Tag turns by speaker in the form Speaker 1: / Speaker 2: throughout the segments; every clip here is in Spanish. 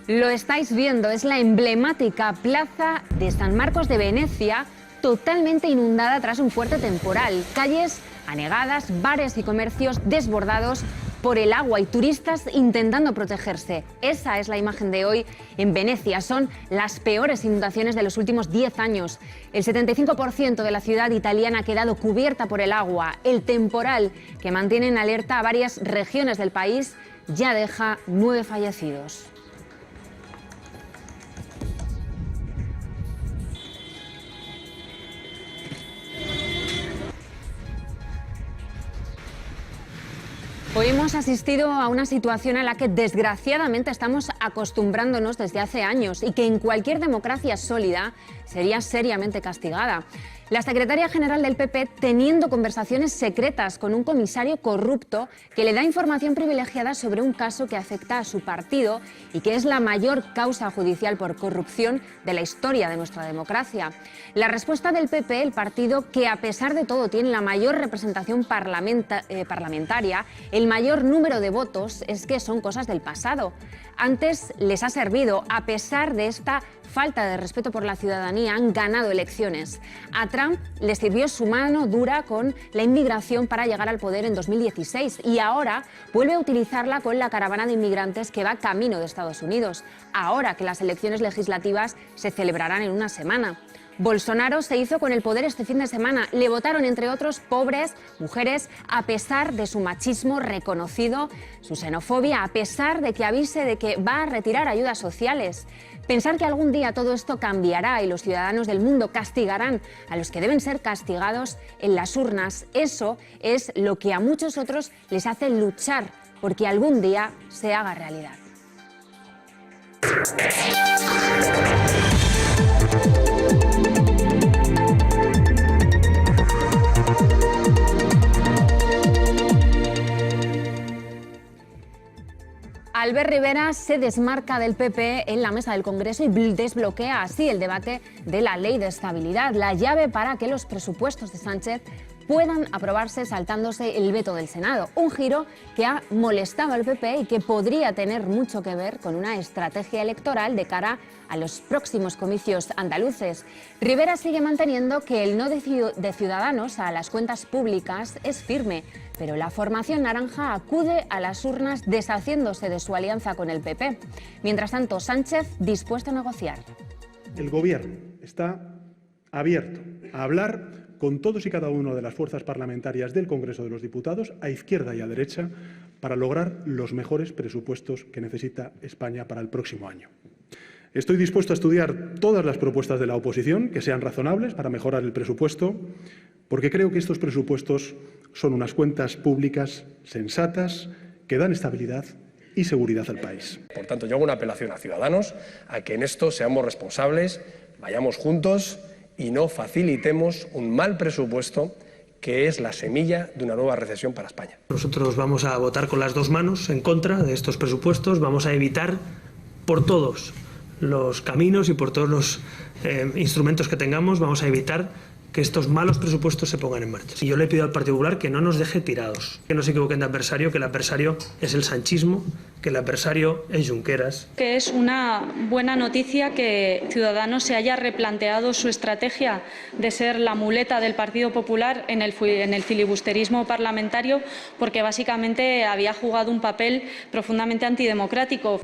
Speaker 1: Lo estáis viendo, es la emblemática plaza de San Marcos de Venecia, totalmente inundada tras un fuerte temporal. Calles anegadas, bares y comercios desbordados por el agua y turistas intentando protegerse. Esa es la imagen de hoy en Venecia. Son las peores inundaciones de los últimos 10 años. El 75% de la ciudad italiana ha quedado cubierta por el agua. El temporal que mantiene en alerta a varias regiones del país ya deja 9 fallecidos. Hoy hemos asistido a una situación a la que desgraciadamente estamos acostumbrándonos desde hace años y que en cualquier democracia sólida sería seriamente castigada. La secretaria general del PP teniendo conversaciones secretas con un comisario corrupto que le da información privilegiada sobre un caso que afecta a su partido y que es la mayor causa judicial por corrupción de la historia de nuestra democracia. La respuesta del PP, el partido que a pesar de todo tiene la mayor representación parlamentaria, el mayor número de votos, es que son cosas del pasado. Antes les ha servido, a pesar de esta falta de respeto por la ciudadanía, han ganado elecciones. A Trump le sirvió su mano dura con la inmigración para llegar al poder en 2016 y ahora vuelve a utilizarla con la caravana de inmigrantes que va camino de Estados Unidos, ahora que las elecciones legislativas se celebrarán en una semana. Bolsonaro se hizo con el poder este fin de semana. Le votaron, entre otros, pobres, mujeres, a pesar de su machismo reconocido, su xenofobia, a pesar de que avise de que va a retirar ayudas sociales. Pensar que algún día todo esto cambiará y los ciudadanos del mundo castigarán a los que deben ser castigados en las urnas, eso es lo que a muchos otros les hace luchar porque algún día se haga realidad. Albert Rivera se desmarca del PP en la mesa del Congreso y desbloquea así el debate de la ley de estabilidad, la llave para que los presupuestos de Sánchez puedan aprobarse saltándose el veto del Senado. Un giro que ha molestado al PP y que podría tener mucho que ver con una estrategia electoral de cara a los próximos comicios andaluces. Rivera sigue manteniendo que el no de Ciudadanos a las cuentas públicas es firme, pero la formación naranja acude a las urnas deshaciéndose de su alianza con el PP. Mientras tanto, Sánchez dispuesto a negociar.
Speaker 2: El Gobierno está abierto a hablar con todos y cada una de las fuerzas parlamentarias del Congreso de los Diputados, a izquierda y a derecha, para lograr los mejores presupuestos que necesita España para el próximo año. Estoy dispuesto a estudiar todas las propuestas de la oposición que sean razonables para mejorar el presupuesto, porque creo que estos presupuestos son unas cuentas públicas sensatas que dan estabilidad y seguridad al país.
Speaker 3: Por tanto, yo hago una apelación a Ciudadanos a que en esto seamos responsables, vayamos juntos y no facilitemos un mal presupuesto que es la semilla de una nueva recesión para España.
Speaker 4: Nosotros vamos a votar con las dos manos en contra de estos presupuestos, vamos a evitar por todos los caminos y por todos los instrumentos que tengamos, vamos a evitar que estos malos presupuestos se pongan en marcha. Y yo le pido al Partido Popular que no nos deje tirados, que no se equivoquen de adversario, que el adversario es el sanchismo, que el adversario es Junqueras.
Speaker 5: Que es una buena noticia que Ciudadanos se haya replanteado su estrategia de ser la muleta del Partido Popular en el filibusterismo parlamentario, porque básicamente había jugado un papel profundamente antidemocrático.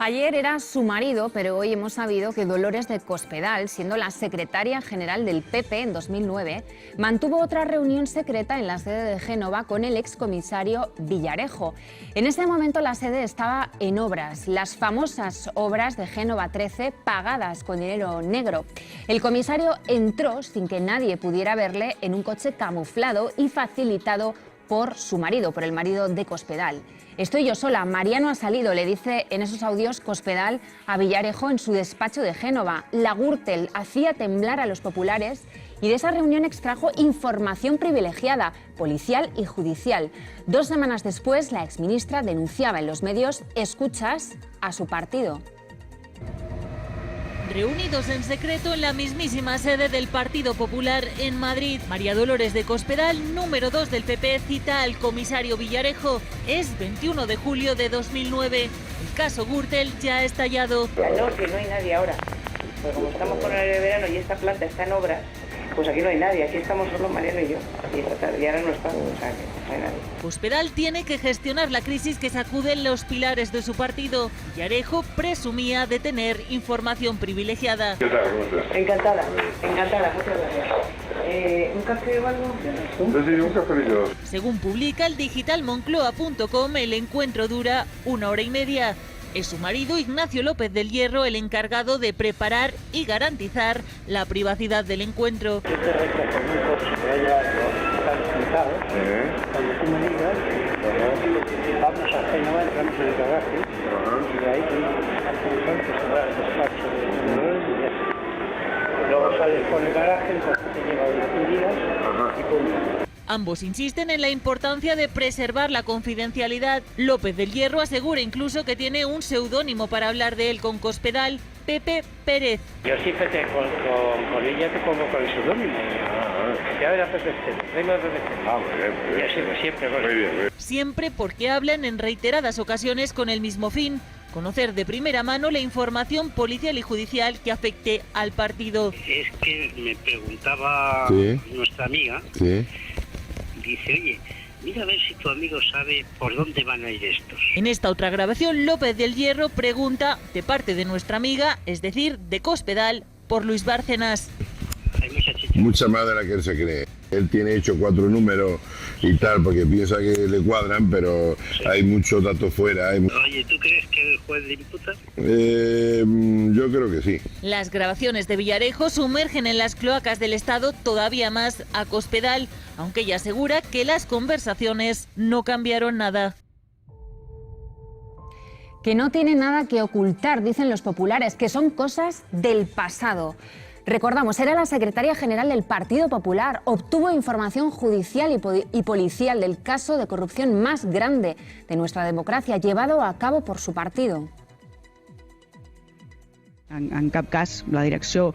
Speaker 1: Ayer era su marido, pero hoy hemos sabido que Dolores de Cospedal, siendo la secretaria general del PP en 2009, mantuvo otra reunión secreta en la sede de Génova con el excomisario Villarejo. En ese momento la sede estaba en obras, las famosas obras de Génova 13 pagadas con dinero negro. El comisario entró sin que nadie pudiera verle en un coche camuflado y facilitado por su marido, por el marido de Cospedal. Estoy yo sola, Mariano ha salido, le dice en esos audios Cospedal a Villarejo en su despacho de Génova. La Gürtel hacía temblar a los populares y de esa reunión extrajo información privilegiada, policial y judicial. 2 semanas después, la exministra denunciaba en los medios escuchas a su partido.
Speaker 6: reunidos en secreto en la mismísima sede del Partido Popular en Madrid. María Dolores de Cospedal, número 2 del PP, cita al comisario Villarejo. Es 21 de julio de 2009. El caso Gürtel ya ha estallado.
Speaker 7: No, que no hay nadie ahora. Pues como estamos con el de verano y esta planta está en obras, pues aquí no hay nadie. Aquí estamos solo Mariano y yo. Y esta tarde ahora no estamos, o sea que no hay nadie.
Speaker 6: Cospedal tiene que gestionar la crisis que sacuden los pilares de su partido. Villarejo presumía de tener información privilegiada.
Speaker 7: ¿Qué tal? ¿Cómo estás? Encantada, muchas gracias. ¿Un café o algo?
Speaker 8: Sí, un cafelillo.
Speaker 6: Según publica el digital Moncloa.com, el encuentro dura 1 hora y media. Es su marido, Ignacio López del Hierro, el encargado de preparar y garantizar la privacidad del encuentro.
Speaker 9: Yo te recojo un coche que haya sentado. Cuando tú me digas, vamos a Génova, entramos en el garaje, y de ahí al control que se va al despacho de y ya está. Luego sales por el garaje, el coche te lleva 10 días y punto.
Speaker 6: Ambos insisten en la importancia de preservar la confidencialidad. López del Hierro asegura incluso que tiene un seudónimo para hablar de él con Cospedal, Pepe Pérez.
Speaker 9: Yo siempre con ella te pongo con el seudónimo. Ya verás Pepe Pérez, vengo de Pepe Pérez. Siempre.
Speaker 8: Muy bien.
Speaker 6: Siempre porque hablan en reiteradas ocasiones con el mismo fin: conocer de primera mano la información policial y judicial que afecte al partido.
Speaker 9: Es que me preguntaba nuestra amiga. Dice, oye, mira a ver si tu amigo sabe por dónde van a ir estos.
Speaker 6: En esta otra grabación, López del Hierro pregunta, de parte de nuestra amiga, es decir, de Cospedal, por Luis Bárcenas.
Speaker 9: Hay mucha chicha.
Speaker 8: Mucha más de la que él se cree. Él tiene hecho 4 números y tal, porque piensa que le cuadran, pero hay muchos datos fuera.
Speaker 9: Oye, ¿tú crees que el juez le imputa?
Speaker 8: Yo creo que sí.
Speaker 6: Las grabaciones de Villarejo sumergen en las cloacas del Estado todavía más a Cospedal, aunque ella asegura que las conversaciones no cambiaron nada.
Speaker 1: Que no tiene nada que ocultar, dicen los populares, que son cosas del pasado. Recordamos, era la secretaria general del Partido Popular, obtuvo información judicial y policial del caso de corrupción más grande de nuestra democracia, llevado a cabo por su partido.
Speaker 10: En cap cas, la direcció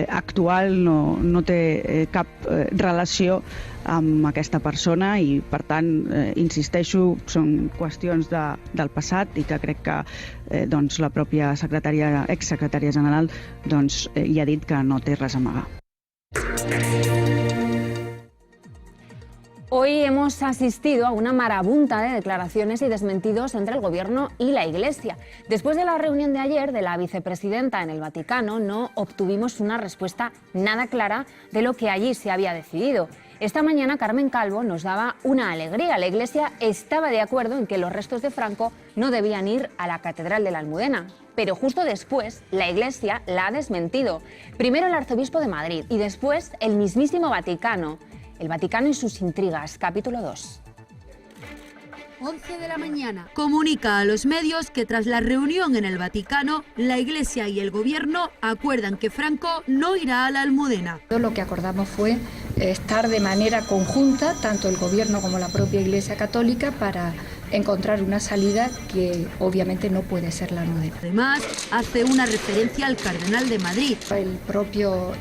Speaker 10: actual no té cap relació amb aquesta persona i, per tant, insisteixo, són qüestions del passat i que crec que la pròpia exsecretària general ja ha dit que no té res a amagar.
Speaker 1: Hoy hemos asistido a una marabunta de declaraciones y desmentidos entre el Gobierno y la Iglesia. Después de la reunión de ayer de la vicepresidenta en el Vaticano, no obtuvimos una respuesta nada clara de lo que allí se había decidido. Esta mañana Carmen Calvo nos daba una alegría. La Iglesia estaba de acuerdo en que los restos de Franco no debían ir a la Catedral de la Almudena. Pero justo después, la Iglesia la ha desmentido. Primero el Arzobispo de Madrid y después el mismísimo Vaticano. El Vaticano y sus intrigas, capítulo 2.
Speaker 11: 11 de la mañana. Comunica a los medios que tras la reunión en el Vaticano, la Iglesia y el Gobierno acuerdan que Franco no irá a la Almudena.
Speaker 12: Lo que acordamos fue estar de manera conjunta, tanto el Gobierno como la propia Iglesia Católica, para encontrar una salida que obviamente no puede ser la Almudena.
Speaker 11: Además, hace una referencia al Cardenal de Madrid.
Speaker 12: El propio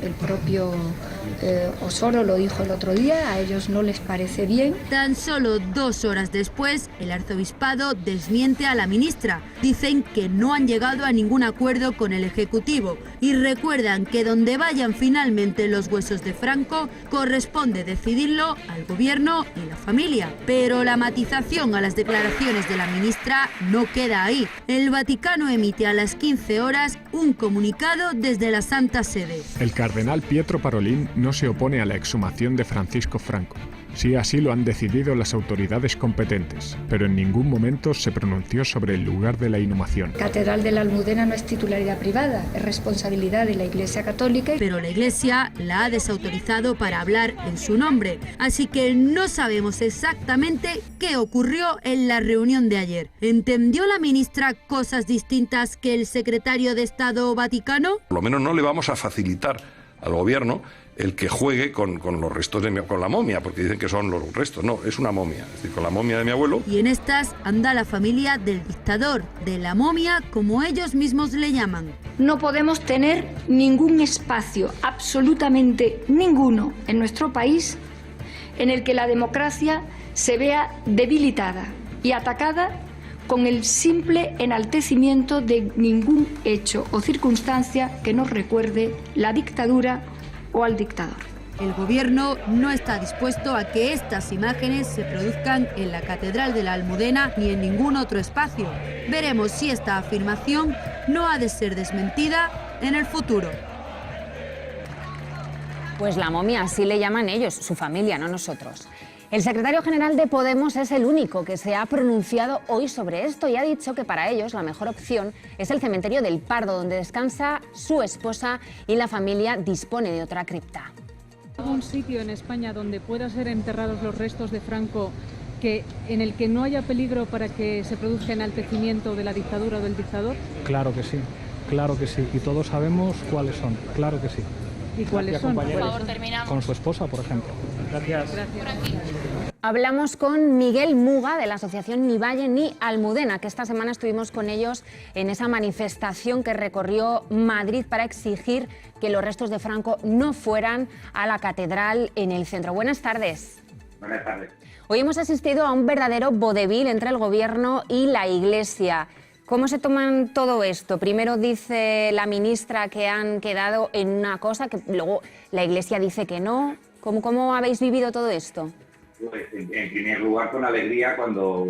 Speaker 12: Osoro lo dijo el otro día, a ellos no les parece bien.
Speaker 11: Tan solo 2 horas después, el arzobispado desmiente a la ministra. Dicen que no han llegado a ningún acuerdo con el Ejecutivo y recuerdan que donde vayan finalmente los huesos de Franco, corresponde decidirlo al Gobierno y la familia. Pero la matización a las declaraciones de la ministra no queda ahí. El Vaticano emite a las 15 horas un comunicado desde la Santa Sede.
Speaker 13: El cardenal Pietro Parolin no se opone a la exhumación de Francisco Franco. Sí, así lo han decidido las autoridades competentes, pero en ningún momento se pronunció sobre el lugar de la inhumación.
Speaker 12: Catedral de la Almudena no es titularidad privada, es responsabilidad de la Iglesia Católica.
Speaker 11: Pero la Iglesia la ha desautorizado para hablar en su nombre, así que no sabemos exactamente qué ocurrió en la reunión de ayer. ¿Entendió la ministra cosas distintas que el secretario de Estado Vaticano?
Speaker 14: Por lo menos no le vamos a facilitar al Gobierno el que juegue con los restos con la momia, porque dicen que son los restos. No, es una momia, es decir, con la momia de mi abuelo.
Speaker 11: Y en estas anda la familia del dictador, de la momia, como ellos mismos le llaman.
Speaker 15: No podemos tener ningún espacio, absolutamente ninguno, en nuestro país en el que la democracia se vea debilitada y atacada con el simple enaltecimiento de ningún hecho o circunstancia que nos recuerde la dictadura o al dictador.
Speaker 11: El gobierno no está dispuesto a que estas imágenes se produzcan en la Catedral de la Almudena ni en ningún otro espacio. Veremos si esta afirmación no ha de ser desmentida en el futuro.
Speaker 1: Pues la momia, así le llaman ellos, su familia, no nosotros. El secretario general de Podemos es el único que se ha pronunciado hoy sobre esto y ha dicho que para ellos la mejor opción es el cementerio del Pardo, donde descansa su esposa y la familia dispone de otra cripta.
Speaker 16: ¿Algún sitio en España donde puedan ser enterrados los restos de Franco en el que no haya peligro para que se produzca enaltecimiento de la dictadura o del dictador?
Speaker 17: Claro que sí, y todos sabemos cuáles son, claro que sí.
Speaker 16: ¿Y cuáles son?
Speaker 17: Por favor, terminamos. Con su esposa, por ejemplo. Gracias.
Speaker 1: Hablamos con Miguel Muga de la asociación Ni Valle ni Almudena, que esta semana estuvimos con ellos en esa manifestación que recorrió Madrid para exigir que los restos de Franco no fueran a la catedral en el centro. Buenas tardes.
Speaker 18: Buenas tardes.
Speaker 1: Hoy hemos asistido a un verdadero vodevil entre el gobierno y la Iglesia. ¿Cómo se toman todo esto? Primero dice la ministra que han quedado en una cosa, que luego la Iglesia dice que no. ¿Cómo habéis vivido todo esto?
Speaker 18: Pues en primer lugar con alegría cuando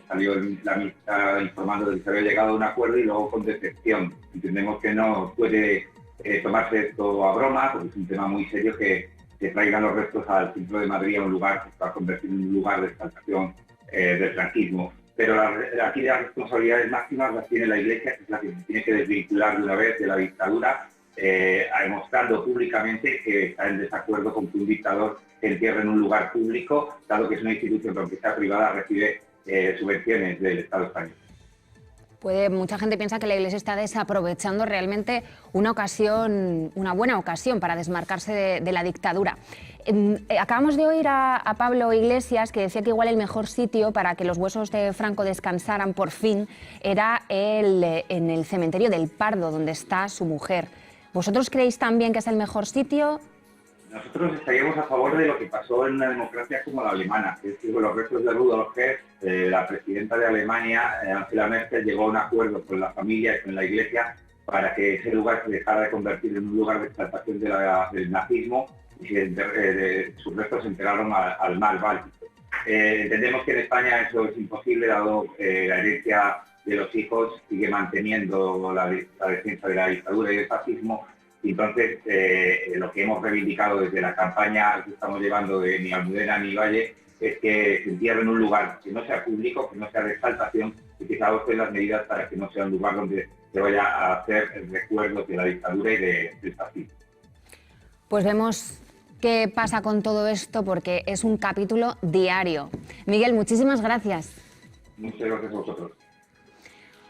Speaker 18: salió la ministra informando de que se había llegado a un acuerdo y luego con decepción. Entendemos que no puede tomarse esto a broma, porque es un tema muy serio que traigan los restos al centro de Madrid, a un lugar que se va a convertir en un lugar de exaltación del franquismo. Pero aquí las responsabilidades máximas las tiene la Iglesia, que es la que se tiene que desvincular de una vez de la dictadura, demostrando públicamente que está en desacuerdo con que un dictador se entierre en un lugar público, dado que es una institución que, aunque sea privada, recibe subvenciones del Estado español.
Speaker 1: Mucha gente piensa que la Iglesia está desaprovechando realmente una buena ocasión para desmarcarse de la dictadura. Acabamos de oír a Pablo Iglesias, que decía que igual el mejor sitio para que los huesos de Franco descansaran por fin era en el cementerio del Pardo, donde está su mujer. ¿Vosotros creéis también que es el mejor sitio?
Speaker 18: Nosotros estaríamos a favor de lo que pasó en una democracia como la alemana, que es que con los restos de Rudolf Hess, la presidenta de Alemania, Angela Merkel, llegó a un acuerdo con la familia y con la Iglesia para que ese lugar se dejara de convertir en un lugar de exaltación del nazismo y sus restos se entregaron al mar Báltico. Entendemos que en España eso es imposible, dado la herencia de los hijos sigue manteniendo la defensa de la dictadura y del fascismo. Entonces, lo que hemos reivindicado desde la campaña que estamos llevando de Ni Almudena ni Valle es que se entierre en un lugar que no sea público, que no sea de exaltación y que se adopten las medidas para que no sea un lugar donde se vaya a hacer el recuerdo de la dictadura y del fascismo.
Speaker 1: Pues vemos qué pasa con todo esto, porque es un capítulo diario. Miguel, muchísimas gracias.
Speaker 18: Muchas gracias a vosotros.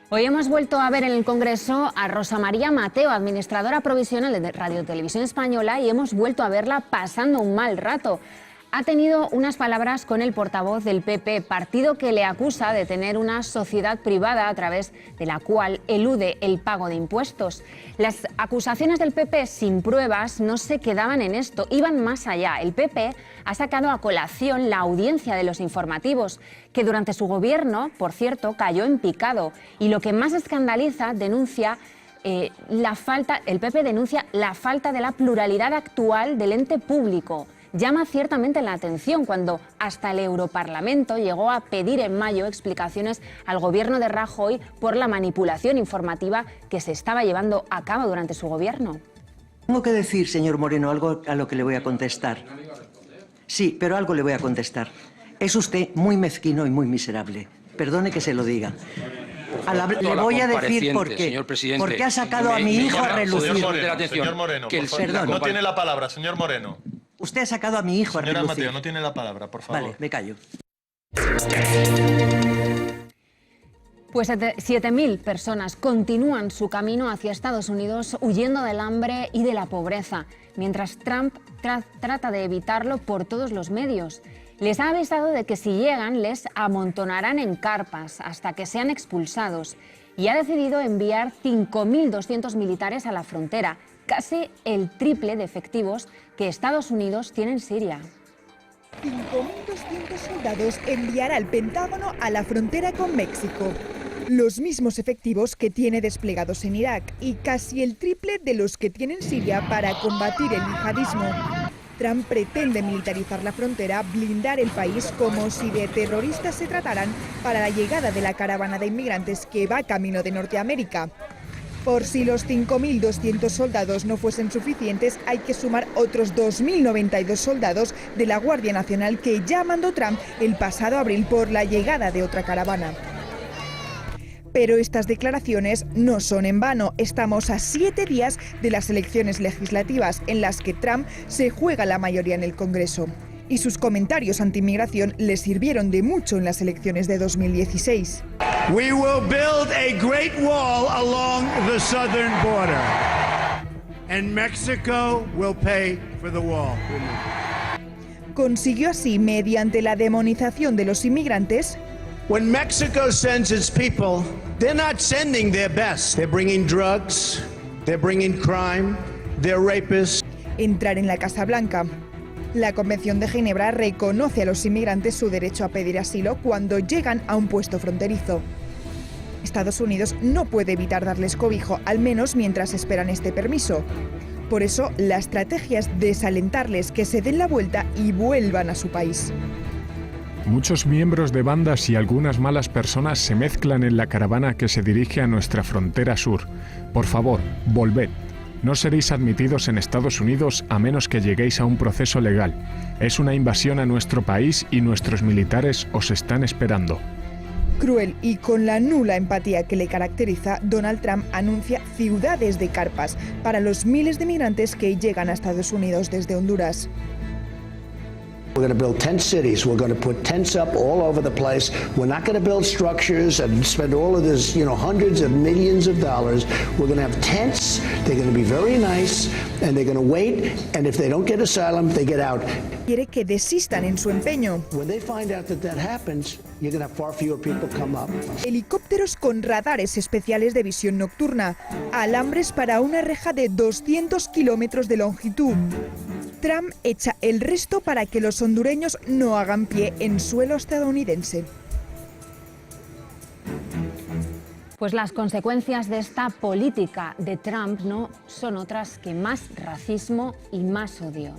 Speaker 1: Hoy hemos vuelto a ver en el Congreso a Rosa María Mateo, administradora provisional de Radio Televisión Española, y hemos vuelto a verla pasando un mal rato. Ha tenido unas palabras con el portavoz del PP, partido que le acusa de tener una sociedad privada a través de la cual elude el pago de impuestos. Las acusaciones del PP sin pruebas no se quedaban en esto, iban más allá. El PP ha sacado a colación la audiencia de los informativos, que durante su gobierno, por cierto, cayó en picado. Y lo que más escandaliza, el PP denuncia la falta de la pluralidad actual del ente público. Llama ciertamente la atención cuando hasta el Europarlamento llegó a pedir en mayo explicaciones al gobierno de Rajoy por la manipulación informativa que se estaba llevando a cabo durante su gobierno.
Speaker 19: Tengo que decir, señor Moreno, algo a lo que le voy a contestar. Sí, pero algo le voy a contestar. Es usted muy mezquino y muy miserable. Perdone que se lo diga. Le voy a decir por qué.
Speaker 20: Señor presidente,
Speaker 19: porque ha sacado a mi hijo a relucir.
Speaker 20: Señor Moreno,
Speaker 19: perdón.
Speaker 20: no tiene la palabra, señor Moreno.
Speaker 19: Usted ha sacado a mi hijo a relucir.
Speaker 20: Señora Mateo, no tiene la palabra, por favor.
Speaker 19: Vale, me callo.
Speaker 1: Pues 7.000 personas continúan su camino hacia Estados Unidos huyendo del hambre y de la pobreza, mientras Trump trata de evitarlo por todos los medios. Les ha avisado de que si llegan les amontonarán en carpas hasta que sean expulsados y ha decidido enviar 5.200 militares a la frontera, casi el triple de efectivos que Estados Unidos tiene en Siria.
Speaker 21: 5.200 soldados enviará el Pentágono a la frontera con México. Los mismos efectivos que tiene desplegados en Irak y casi el triple de los que tiene en Siria para combatir el yihadismo. Trump pretende militarizar la frontera, blindar el país como si de terroristas se trataran para la llegada de la caravana de inmigrantes que va camino de Norteamérica. Por si los 5.200 soldados no fuesen suficientes, hay que sumar otros 2.092 soldados de la Guardia Nacional que ya mandó Trump el pasado abril por la llegada de otra caravana. Pero estas declaraciones no son en vano. Estamos a 7 días de las elecciones legislativas en las que Trump se juega la mayoría en el Congreso. Y sus comentarios anti-inmigración le sirvieron de mucho en las elecciones de 2016.
Speaker 22: We will build a great wall along the southern border, and Mexico will pay for the wall.
Speaker 21: Consiguió así, mediante la demonización de los inmigrantes,
Speaker 22: When Mexico sends its people, they're not sending their best. They're bringing drugs, they're bringing crime, they're rapists.
Speaker 21: Entrar en la Casa Blanca. La Convención de Ginebra reconoce a los inmigrantes su derecho a pedir asilo cuando llegan a un puesto fronterizo. Estados Unidos no puede evitar darles cobijo, al menos mientras esperan este permiso. Por eso, la estrategia es desalentarles, que se den la vuelta y vuelvan a su país.
Speaker 13: Muchos miembros de bandas y algunas malas personas se mezclan en la caravana que se dirige a nuestra frontera sur. Por favor, volved. No seréis admitidos en Estados Unidos a menos que lleguéis a un proceso legal. Es una invasión a nuestro país y nuestros militares os están esperando.
Speaker 21: Cruel y con la nula empatía que le caracteriza, Donald Trump anuncia ciudades de carpas para los miles de migrantes que llegan a Estados Unidos desde Honduras.
Speaker 22: We're going to build tent cities. We're going to put tents up all over the place. We're not going to build structures and spend all of this, hundreds of millions of dollars. We're going to have tents. They're going to be very nice and they're going to wait. And if they don't get asylum, they get out.
Speaker 21: Quiere que desistan en su empeño.
Speaker 22: When they find out that happens, you're going to have far fewer people come up.
Speaker 21: Helicópteros con radares especiales de visión nocturna. Alambres para una reja de 200 kilómetros de longitud. Trump echa el resto para que los hondureños no hagan pie en suelo estadounidense.
Speaker 1: Pues las consecuencias de esta política de Trump no son otras que más racismo y más odio.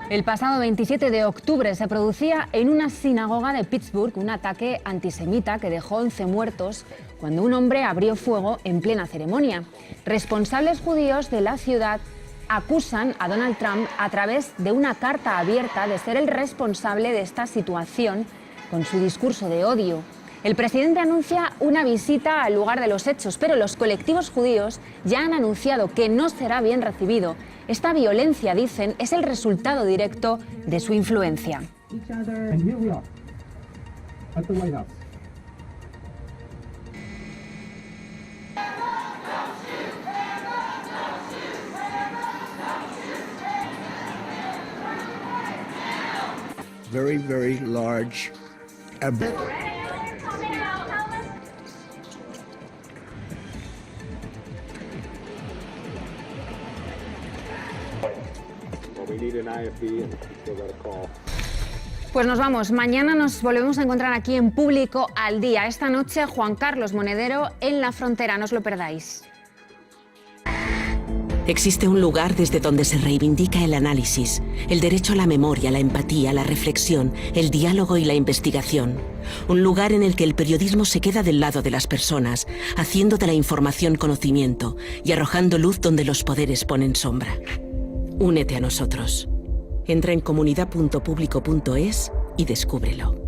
Speaker 1: El pasado 27 de octubre se producía en una sinagoga de Pittsburgh un ataque antisemita que dejó 11 muertos cuando un hombre abrió fuego en plena ceremonia. Responsables judíos de la ciudad acusan a Donald Trump a través de una carta abierta de ser el responsable de esta situación con su discurso de odio. El presidente anuncia una visita al lugar de los hechos, pero los colectivos judíos ya han anunciado que no será bien recibido. Esta violencia, dicen, es el resultado directo de su influencia.
Speaker 22: Very, very large.
Speaker 1: Pues nos vamos. Mañana nos volvemos a encontrar aquí en Público al Día. Esta noche, Juan Carlos Monedero en La Frontera. No os lo perdáis.
Speaker 23: Existe un lugar desde donde se reivindica el análisis, el derecho a la memoria, la empatía, la reflexión, el diálogo y la investigación. Un lugar en el que el periodismo se queda del lado de las personas, haciendo de la información conocimiento y arrojando luz donde los poderes ponen sombra. Únete a nosotros. Entra en comunidad.publico.es y descúbrelo.